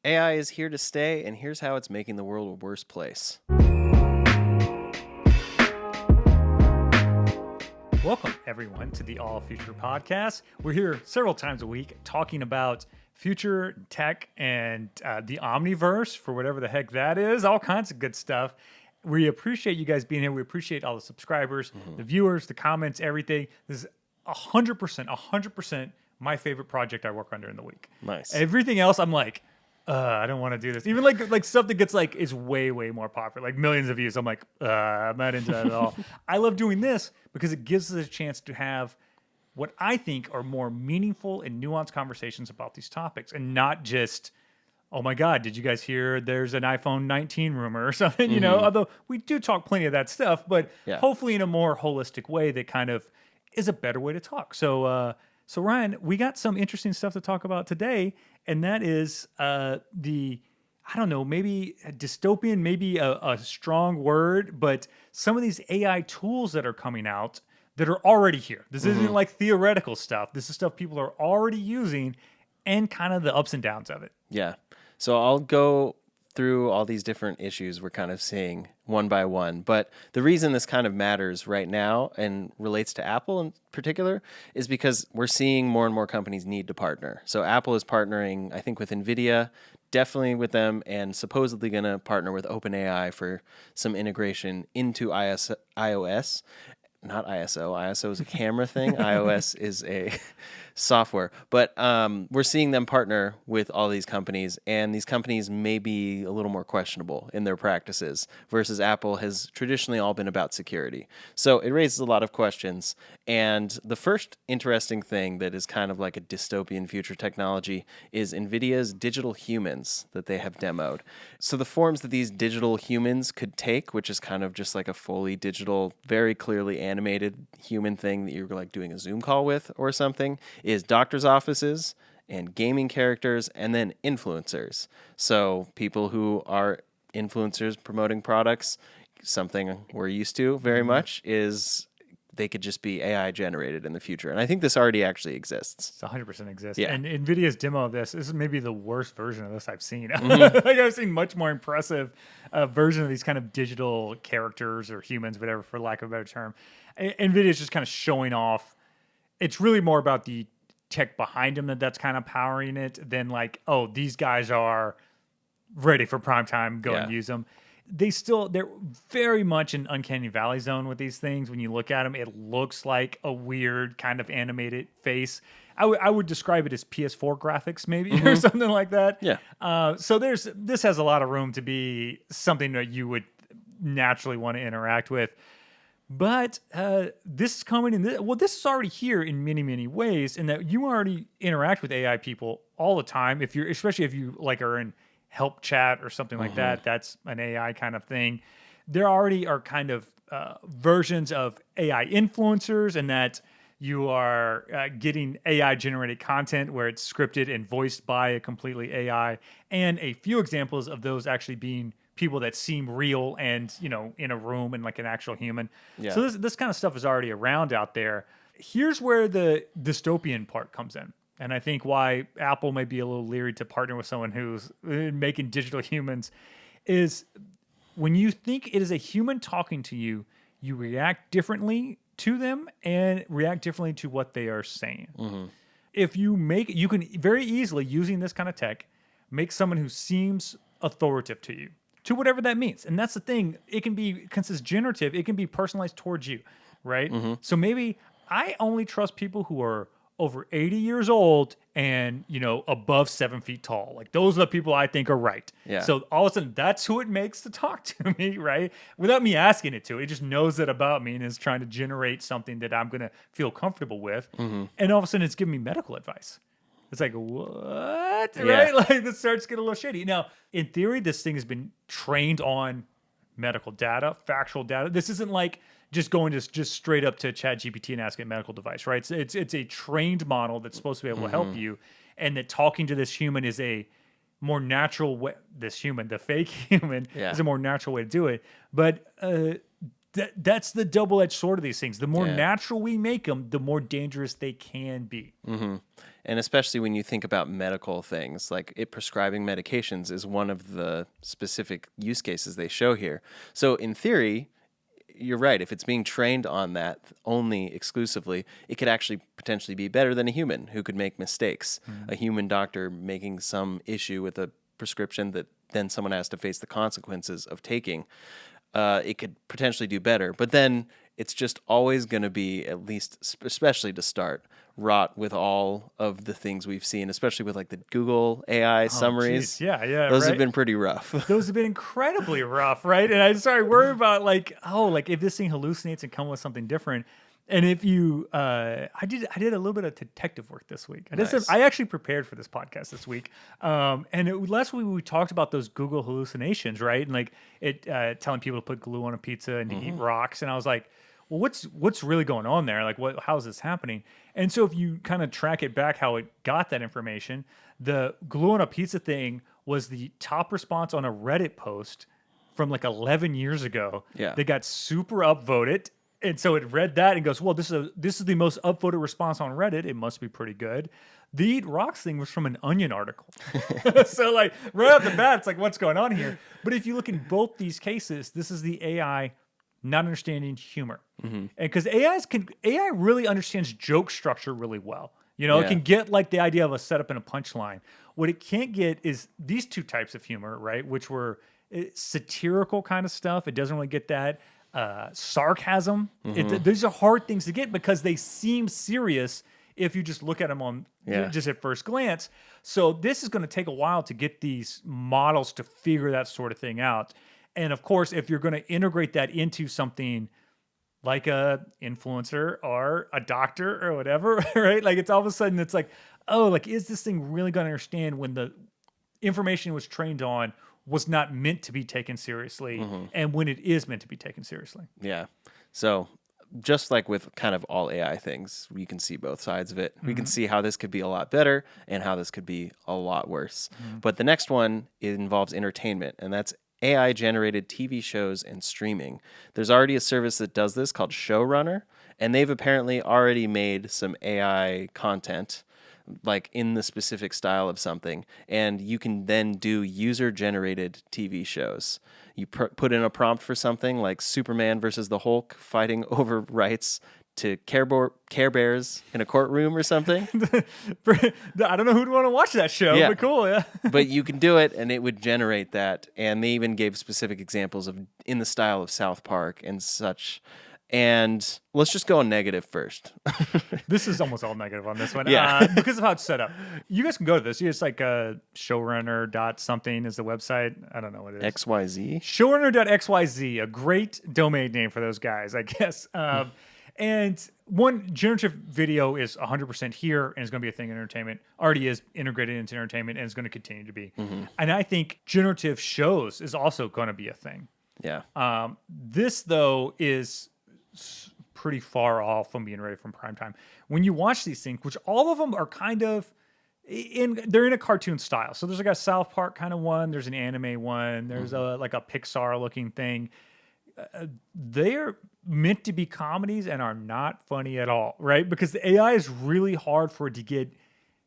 AI is here to stay, and here's how it's making the world a worse place. Welcome, everyone, to the All Future Podcast. We're here several times a week talking about future tech and the Omniverse, for whatever the heck that is, all kinds of good stuff. We appreciate you guys being here. We appreciate all the subscribers, the viewers, the comments, everything. This is 100% my favorite project I work on during the week. Nice. Everything else, I'm like, I don't want to do this. Even like stuff that gets like is way more popular, like millions of views. I'm like, I'm not into that at all. I love doing this because it gives us a chance to have what I think are more meaningful and nuanced conversations about these topics, and not just, oh my God, did you guys hear there's an iPhone 19 rumor or something? You know, although we do talk plenty of that stuff, but hopefully in a more holistic way that kind of is a better way to talk. So Ryan, we got some interesting stuff to talk about today, and that is I don't know, maybe a dystopian, maybe a strong word, but some of these AI tools that are coming out that are already here. This isn't like theoretical stuff. This is stuff people are already using, and kind of the ups and downs of it. Yeah. So I'll go through all these different issues we're kind of seeing one by one. But the reason this kind of matters right now and relates to Apple in particular is because we're seeing more and more companies need to partner. So Apple is partnering, I think, with Nvidia, definitely with them, and supposedly going to partner with OpenAI for some integration into iOS. Not ISO. ISO is a camera thing. iOS is a software. But we're seeing them partner with all these companies, and these companies may be a little more questionable in their practices versus Apple has traditionally all been about security. So it raises a lot of questions. And the first interesting thing that is kind of like a dystopian future technology is NVIDIA's digital humans that they have demoed. So the forms that these digital humans could take, which is kind of just like a fully digital, very clearly animated human thing that you're like doing a Zoom call with or something, is doctors' offices and gaming characters, and then influencers. So people who are influencers promoting products, something we're used to very much, is they could just be AI generated in the future. And I think this already actually exists. It's 100% exists. Yeah. And NVIDIA's demo of this is maybe the worst version of this I've seen. Like I've seen much more impressive version of these kind of digital characters or humans, whatever, for lack of a better term. NVIDIA's just kind of showing off. It's really more about the tech behind them that's kind of powering it than like, oh, these guys are ready for prime time, go and use them. They're very much an uncanny valley zone with these things. When you look at them, it looks like a weird kind of animated face. I would describe it as PS4 graphics maybe or something like that. Yeah. So this has a lot of room to be something that you would naturally want to interact with. But this is coming in. This is already here in many ways, in that you already interact with AI people all the time. Especially if you like are in help chat or something like that, that's an AI kind of thing. There already are kind of versions of AI influencers, and that you are getting AI generated content where it's scripted and voiced by a completely AI, and a few examples of those actually being people that seem real and, you know, in a room and like an actual human. Yeah. So this kind of stuff is already around out there. Here's where the dystopian part comes in. And I think why Apple might be a little leery to partner with someone who's making digital humans is when you think it is a human talking to you, you react differently to them and react differently to what they are saying. If you can very easily, using this kind of tech, make someone who seems authoritative to you, to whatever that means. And that's the thing. It can be, since it's generative, it can be personalized towards you, right? So maybe I only trust people who are over 80 years old and, you know, above 7 feet tall. Like those are the people I think are right. Yeah. So all of a sudden that's who it makes to talk to me, right? Without me asking it to. It just knows that about me and is trying to generate something that I'm going to feel comfortable with. And all of a sudden it's giving me medical advice. It's like, what? Yeah. Right? Like this starts getting a little shady. Now, in theory, this thing has been trained on medical data, factual data. This isn't like just going to just straight up to ChatGPT and asking a medical device, right? So it's a trained model that's supposed to be able to help you, and that talking to this human is a more natural way. This human, the fake human, is a more natural way to do it. But that's the double-edged sword of these things. The more Yeah. natural we make them, the more dangerous they can be. And especially when you think about medical things, like it prescribing medications is one of the specific use cases they show here. So in theory, you're right. If it's being trained on that only exclusively, it could actually potentially be better than a human who could make mistakes. A human doctor making some issue with a prescription that then someone has to face the consequences of taking. It could potentially do better. But then it's just always going to be, at least, especially to start, wrought with all of the things we've seen, especially with like the Google AI summaries. Geez. Yeah, Those right? have been pretty rough. Those have been incredibly rough, right? And I started worried about like if this thing hallucinates and come with something different. And if you, I did a little bit of detective work this week. I actually prepared for this podcast this week. Last week we talked about those Google hallucinations, right? And like telling people to put glue on a pizza and to eat rocks. And I was like, well, what's really going on there? Like, how is this happening? And so if you kind of track it back, how it got that information, the glue on a pizza thing was the top response on a Reddit post from like 11 years ago. Yeah. They got super upvoted. And so it read that and goes, well, this is the most upvoted response on Reddit. It must be pretty good. The Eat Rocks thing was from an Onion article. So like right off the bat, it's like, what's going on here? But if you look in both these cases, this is the AI not understanding humor. And because AI really understands joke structure really well. You know, it can get like the idea of a setup and a punchline. What it can't get is these two types of humor, right? Which were satirical kind of stuff. It doesn't really get that. Sarcasm. These are hard things to get because they seem serious if you just look at them on just at first glance. So this is going to take a while to get these models to figure that sort of thing out. And of course, if you're going to integrate that into something like a influencer or a doctor or whatever, right? Like it's all of a sudden it's like, oh, like is this thing really going to understand when the information it was trained on was not meant to be taken seriously and when it is meant to be taken seriously? Yeah. So just like with kind of all AI things, we can see both sides of it. We can see how this could be a lot better and how this could be a lot worse. But the next one involves entertainment, and that's AI-generated TV shows and streaming. There's already a service that does this called Showrunner, and they've apparently already made some AI content like in the specific style of something, and you can then do user-generated TV shows. You put in a prompt for something like Superman versus the Hulk fighting over rights to Care Bears in a courtroom or something. I don't know who'd want to watch that show, but cool, yeah. But you can do it, and it would generate that. And they even gave specific examples of in the style of South Park and such. And let's just go on negative first. This is almost all negative on this one. Yeah. Because of how it's set up. You guys can go to this. It's like showrunner dot something is the website. I don't know what it is. XYZ? Showrunner.xyz, a great domain name for those guys, I guess. And one generative video is 100% here and is going to be a thing in entertainment. Already is integrated into entertainment and is going to continue to be. And I think generative shows is also going to be a thing. Yeah. This, though, is pretty far off from being ready from prime time. When you watch these things, which all of them are kind of they're in a cartoon style. So there's like a South Park kind of one. There's an anime one. There's like a Pixar looking thing. They're meant to be comedies and are not funny at all, right? Because the AI is really hard for it to get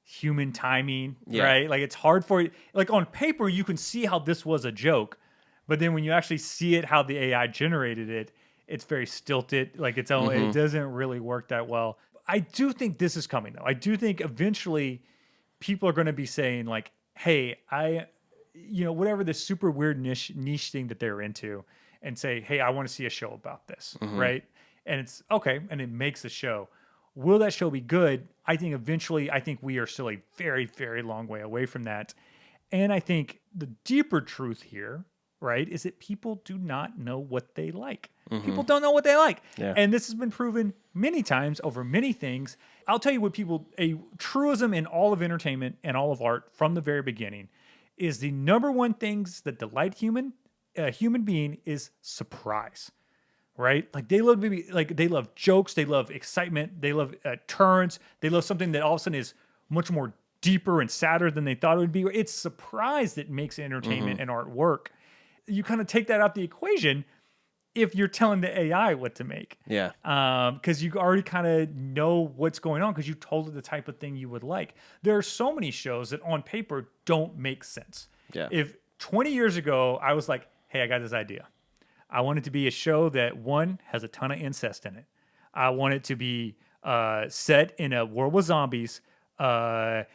human timing, right? Like it's hard for it. Like on paper, you can see how this was a joke, but then when you actually see it, how the AI generated it, it's very stilted. Like it doesn't really work that well. I do think this is coming though. I do think eventually people are going to be saying like, hey, whatever this super weird niche thing that they're into, and say, hey, I want to see a show about this, right? And it's okay, and it makes a show. Will that show be good? I think eventually, we are still a very, very long way away from that. And I think the deeper truth here, right, is that people do not know what they like. People don't know what they like. Yeah. And this has been proven many times over many things. I'll tell you what a truism in all of entertainment and all of art from the very beginning is the number one things that delight a human being is surprise, right? Like they love jokes, they love excitement, they love turns, they love something that all of a sudden is much more deeper and sadder than they thought it would be. It's surprise that makes entertainment and art work. You kind of take that out the equation, if you're telling the AI what to make. Yeah. Because you already kind of know what's going on because you told it the type of thing you would like. There are so many shows that on paper don't make sense. Yeah. If 20 years ago I was like, hey, I got this idea. I want it to be a show that, one, has a ton of incest in it. I want it to be set in a world with zombies. I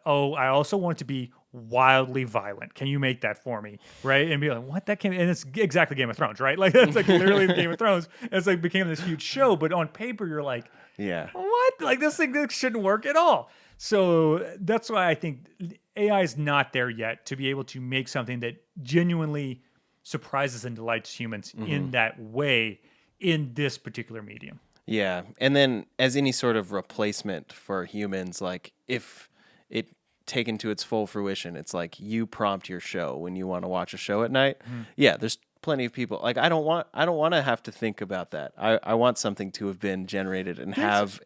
also want it to be wildly violent. Can you make that for me? Right? And be like, what? And it's exactly Game of Thrones, right? Like, that's like literally Game of Thrones. It's like became this huge show, but on paper, you're like, Yeah. what? Like, this shouldn't work at all. So that's why I think AI is not there yet to be able to make something that genuinely surprises and delights humans in that way in this particular medium. Yeah. And then as any sort of replacement for humans, like if it taken to its full fruition, it's like you prompt your show when you want to watch a show at night. Yeah, there's plenty of people like I don't want to have to think about that. I want something to have been generated and have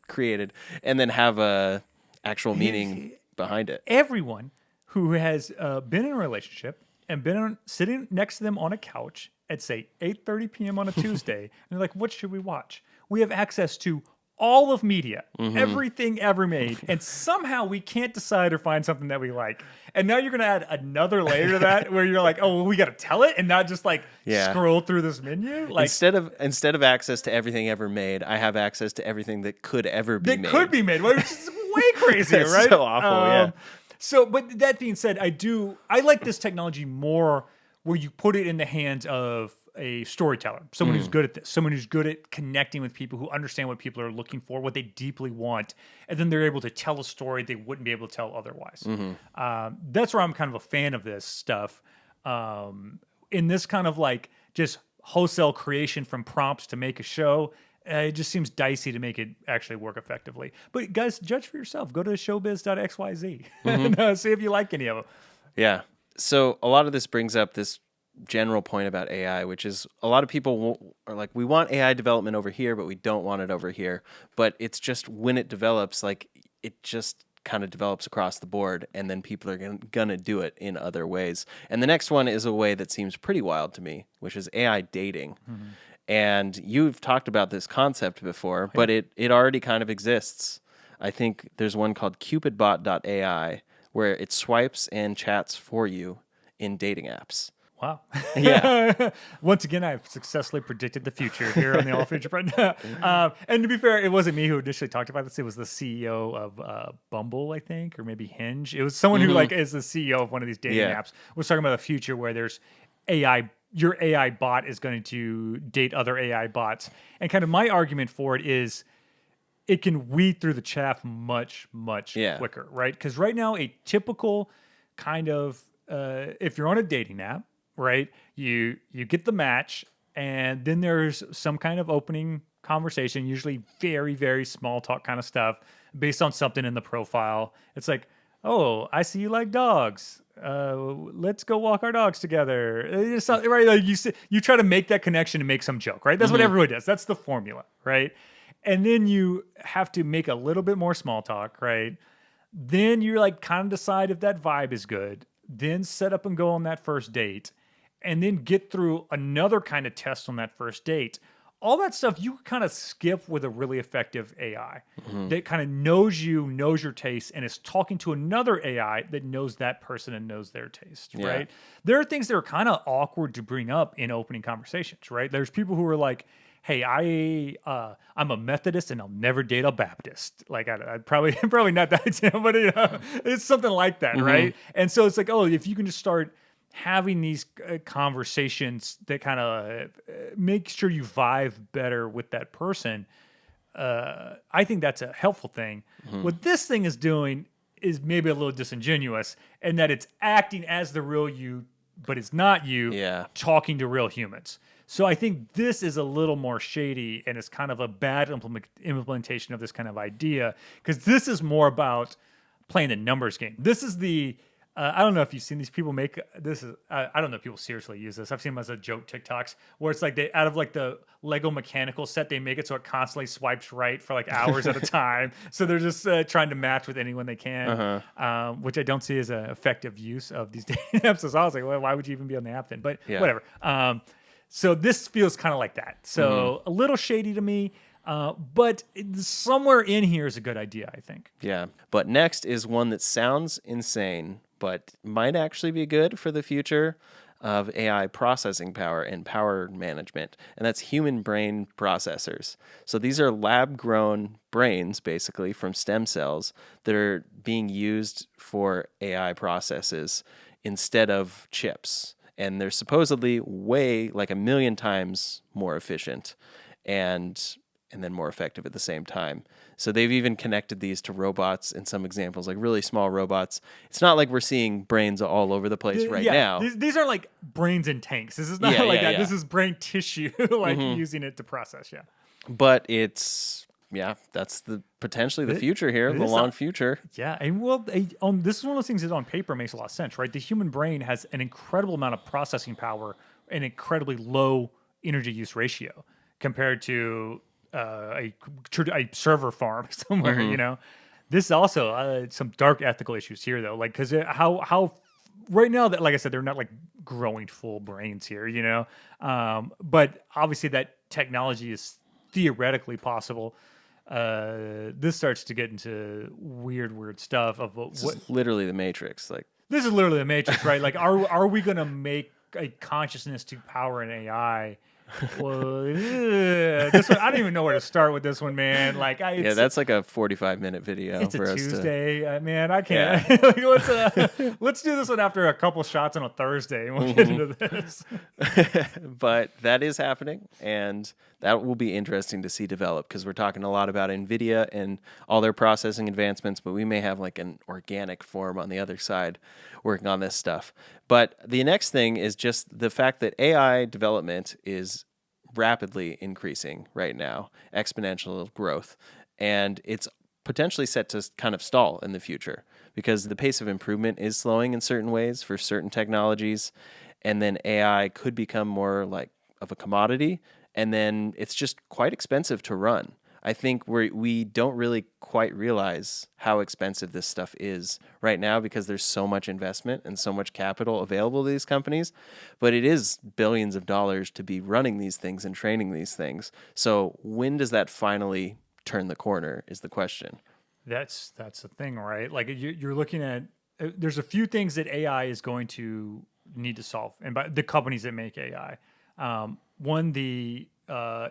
created and then have a actual meaning behind it. Everyone who has been in a relationship and been sitting next to them on a couch at, say, 8:30 p.m. on a Tuesday, and they're like, what should we watch? We have access to all of media, everything ever made, and somehow we can't decide or find something that we like. And now you're going to add another layer to that where you're like, oh, well, we got to tell it and not just like scroll through this menu. Like Instead of access to everything ever made, I have access to everything that could ever be made. That could be made, which is way crazier, That's right? so awful, yeah. So, but that being said, I like this technology more where you put it in the hands of a storyteller, someone who's good at this, someone who's good at connecting with people, who understand what people are looking for, what they deeply want, and then they're able to tell a story they wouldn't be able to tell otherwise. That's where I'm kind of a fan of this stuff. In this kind of like just wholesale creation from prompts to make a show, it just seems dicey to make it actually work effectively. But guys, judge for yourself. Go to showbiz.xyz and see if you like any of them. Yeah. So a lot of this brings up this general point about AI, which is a lot of people are like, we want AI development over here, but we don't want it over here. But it's just when it develops, like it just kind of develops across the board, and then people are gonna do it in other ways. And the next one is a way that seems pretty wild to me, which is AI dating. And you've talked about this concept before, but it already kind of exists. I think there's one called cupidbot.ai where it swipes and chats for you in dating apps. Wow. Yeah. Once again, I've successfully predicted the future here on the All Future Friend. And to be fair, it wasn't me who initially talked about this. It was the CEO of Bumble, I think, or maybe Hinge. It was someone who like is the CEO of one of these dating apps. Was talking about a future where there's AI. Your AI bot is going to date other AI bots. And kind of my argument for it is it can weed through the chaff much quicker, right? Because right now, a typical kind of, if you're on a dating app, right, you get the match, and then there's some kind of opening conversation, usually very, very small talk kind of stuff based on something in the profile. It's like, oh, I see you like dogs. Let's go walk our dogs together. It's not, right? Like you try to make that connection and make some joke, right? That's what everyone does. That's the formula, right? And then you have to make a little bit more small talk, right? Then you're like kind of decide if that vibe is good. Then set up and go on that first date, and then get through another kind of test on that first date. All that stuff you kind of skip with a really effective AI that kind of knows your taste, and is talking to another AI that knows that person and knows their taste, right? There are things that are kind of awkward to bring up in opening conversations, right? There's people who are like, hey, I'm a Methodist and I'll never date a Baptist. Like I'd probably not that example, but it's something like that, right? And so it's like, oh, if you can just start having these conversations that kind of make sure you vibe better with that person, I think that's a helpful thing. What this thing is doing is maybe a little disingenuous, in that it's acting as the real you, but it's not you talking to real humans. So I think this is a little more shady, and it's kind of a bad implementation of this kind of idea, because this is more about playing the numbers game. This is the I don't know if you've seen these people make this. I don't know if people seriously use this. I've seen them as a joke TikToks where it's like they out of like the Lego mechanical set, they make it so it constantly swipes right for like hours at a time. So they're just trying to match with anyone they can, which I don't see as an effective use of these dating apps. So I was like, well, why would you even be on the app then? But whatever. So this feels kind of like that. So a little shady to me. But somewhere in here is a good idea, I think. Yeah. But next is one that sounds insane, but might actually be good for the future of AI processing power and power management, and that's human brain processors. So these are lab grown brains, basically, from stem cells that are being used for AI processes instead of chips. And they're supposedly way, like 1,000,000 times more efficient and then more effective at the same time. So they've even connected these to robots in some examples, like really small robots. It's not like we're seeing brains all over the place right now. These are like brains in tanks. This is not like that. Yeah. This is brain tissue, like using it to process. Yeah. But it's, that's potentially the future here, the long future. Yeah. And well, this is one of those things that on paper makes a lot of sense, right? The human brain has an incredible amount of processing power and incredibly low energy use ratio compared to a server farm somewhere, you know. This also some dark ethical issues here though, like because how right now that, like I said, they're not like growing full brains here, you know. But obviously that technology is theoretically possible. This starts to get into weird stuff of what literally the Matrix. Like this is literally the Matrix, right? Like are we gonna make a consciousness to power an AI? Well, this one, I don't even know where to start with this one, man. Like, that's like a 45-minute video. It's for a us Tuesday, man. I can't. Yeah. Let's do this one after a couple shots on a Thursday, and we'll get into this. But that is happening, and that will be interesting to see develop because we're talking a lot about Nvidia and all their processing advancements, but we may have like an organic form on the other side working on this stuff. But the next thing is just the fact that AI development is rapidly increasing right now, exponential growth, and it's potentially set to kind of stall in the future because the pace of improvement is slowing in certain ways for certain technologies, and then AI could become more like of a commodity, and then it's just quite expensive to run. I think we don't really quite realize how expensive this stuff is right now because there's so much investment and so much capital available to these companies, but it is billions of dollars to be running these things and training these things. So when does that finally turn the corner is the question. That's the thing, right? Like you're looking at, there's a few things that AI is going to need to solve, and by the companies that make AI. One, the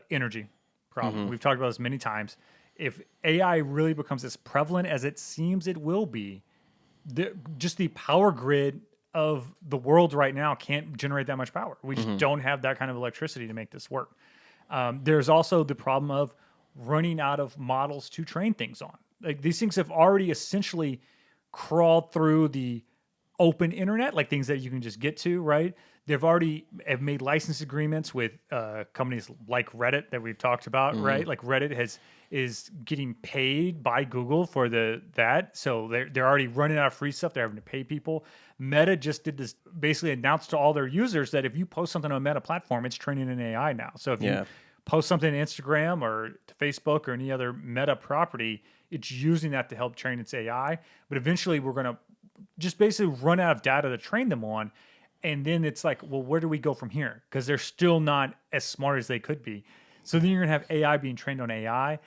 energy problem. We've talked about this many times. If AI really becomes as prevalent as it seems it will be, just the power grid of the world right now can't generate that much power. We just don't have that kind of electricity to make this work. There's also the problem of running out of models to train things on. Like these things have already essentially crawled through the open internet, like things that you can just get to, right? They've already have made license agreements with companies like Reddit that we've talked about, right? Like Reddit is getting paid by Google for that, so they're already running out of free stuff. They're having to pay people. Meta just did this, basically announced to all their users that if you post something on a Meta platform, it's training an AI now. So if you post something to Instagram or to Facebook or any other Meta property, it's using that to help train its AI. But eventually, we're going to just basically run out of data to train them on. And then it's like, well, where do we go from here? Because they're still not as smart as they could be. So then you're going to have AI being trained on AI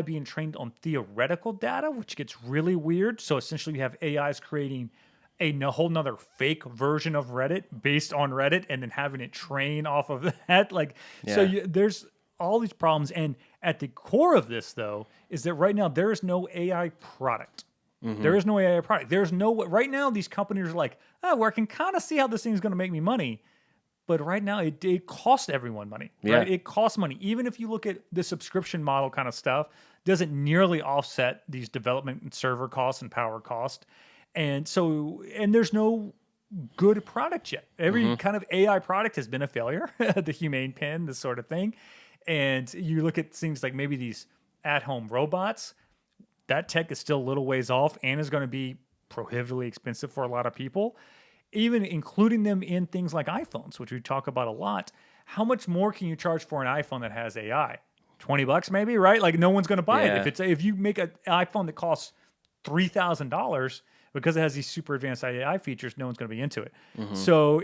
being trained on theoretical data, which gets really weird. So essentially, you have AIs creating a whole nother fake version of Reddit based on Reddit and then having it train off of that. So there's all these problems. And at the core of this, though, is that right now there is no AI product. There is no AI product. There's no, right now these companies are like, I can kind of see how this thing's going to make me money. But right now it costs everyone money, right? It costs money. Even if you look at the subscription model kind of stuff, doesn't nearly offset these development and server costs and power cost. And there's no good product yet. Every kind of AI product has been a failure, the humane pen, this sort of thing. And you look at things like maybe these at-home robots, that tech is still a little ways off and is going to be prohibitively expensive for a lot of people, even including them in things like iPhones, which we talk about a lot. How much more can you charge for an iPhone that has AI? $20 maybe, right? Like no one's going to buy it. Yeah. If you make an iPhone that costs $3,000 because it has these super advanced AI features, no one's going to be into it. So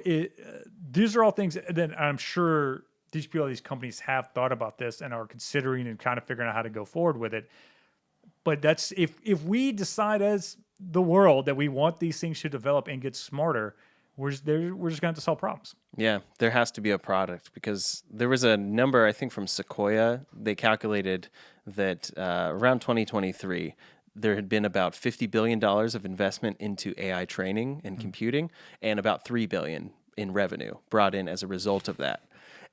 these are all things that I'm sure these companies have thought about this and are considering and kind of figuring out how to go forward with it. But that's if we decide as the world that we want these things to develop and get smarter, we're just going to have to solve problems. Yeah, there has to be a product because there was a number, I think, from Sequoia. They calculated that around 2023, there had been about $50 billion of investment into AI training and computing and about $3 billion in revenue brought in as a result of that.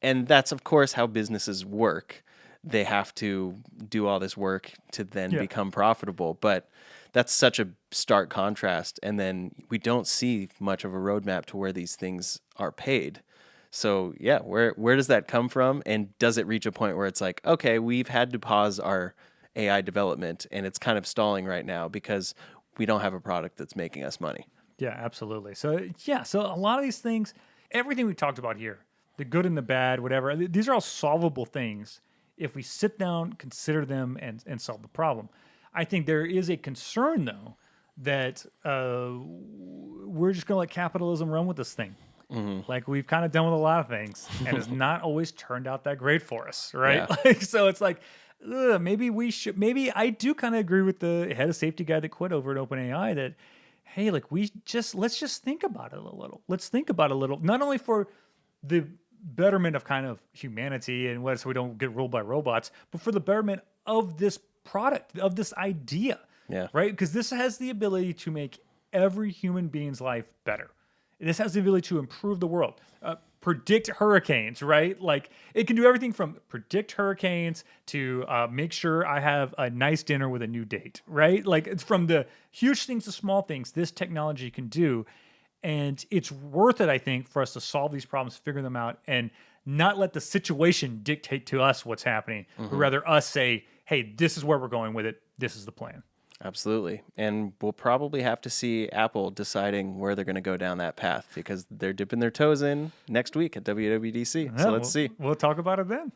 And that's, of course, how businesses work. They have to do all this work to then become profitable. But that's such a stark contrast. And then we don't see much of a roadmap to where these things are paid. So yeah, where does that come from? And does it reach a point where it's like, okay, we've had to pause our AI development and it's kind of stalling right now because we don't have a product that's making us money. Yeah, absolutely. So so a lot of these things, everything we talked about here, the good and the bad, whatever, these are all solvable things if we sit down, consider them, and solve the problem. I think there is a concern, though, that we're just going to let capitalism run with this thing. Like we've kind of done with a lot of things, and it's not always turned out that great for us, right? Yeah. Like, so it's like, maybe we should. Maybe I do kind of agree with the head of safety guy that quit over at OpenAI that, hey, like let's just think about it a little. Let's think about it a little, not only for the betterment of kind of humanity and so we don't get ruled by robots, but for the betterment of this product, of this idea. Yeah. Right? Because this has the ability to make every human being's life better. This has the ability to improve the world, predict hurricanes, right? Like it can do everything from predict hurricanes to make sure I have a nice dinner with a new date, right? Like it's from the huge things to small things this technology can do. And it's worth it, I think, for us to solve these problems, figure them out, and not let the situation dictate to us what's happening, but rather us say, hey, this is where we're going with it. This is the plan. Absolutely. And we'll probably have to see Apple deciding where they're going to go down that path because they're dipping their toes in next week at WWDC. So let's see. We'll talk about it then.